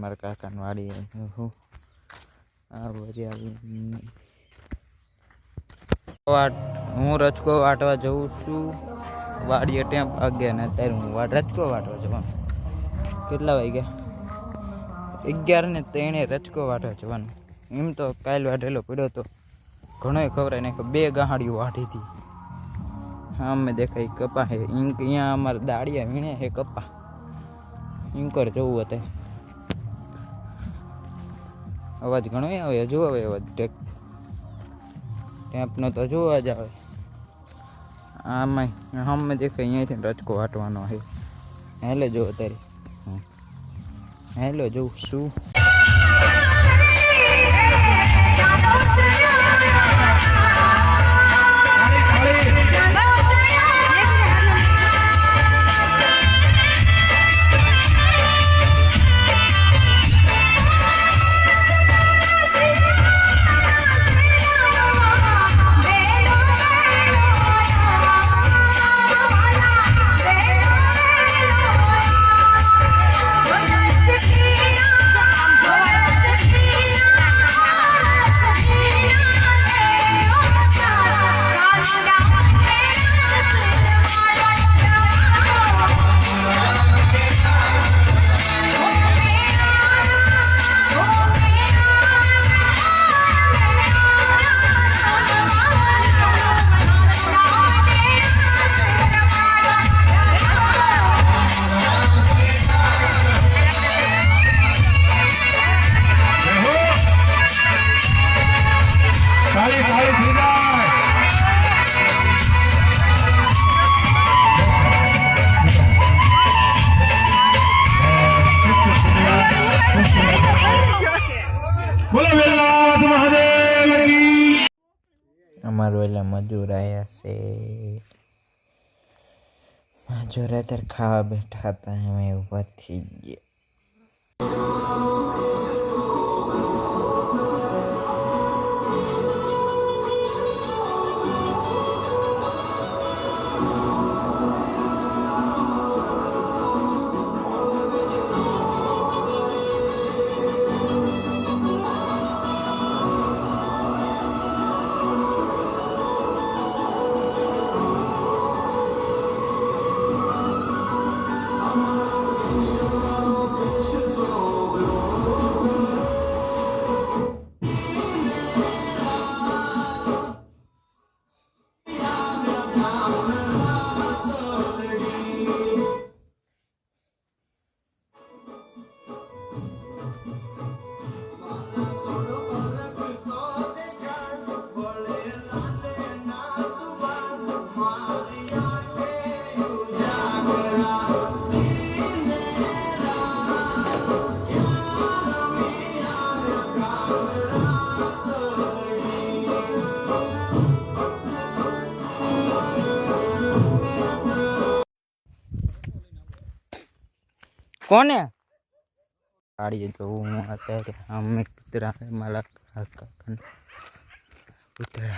मारा काका वाड़ी हूँ हूँ रचको वाटवा जाऊँ छू वाड़िए टेम अगे ने त्यारे हूँ रचको वाटवा जवान केटला वाग्या 11 ने 3 रचको वाटवा जवान एम तो काल वाटेलो पड्यो तो घणो खबर ने 2 गाहड़ियों वाटी थी। हाँ मैं देखा कपा है यहाँ अमर दाड़िया वीणे है कपा एम कर जो अवाज घणो आवे जो आवे अवाज टेम्पनो तो जो अवाज आवे आम हम देखा अँ थी रचको वाटवानो है हेलो जो अत्यारे हेलो जो शू अमर वेला मजूर आया से मजूर तर खावा बैठा था हमें ऊपर थी कोने गाड़ी जो हूँ अत्यारे हम कुतरा माला कुतरा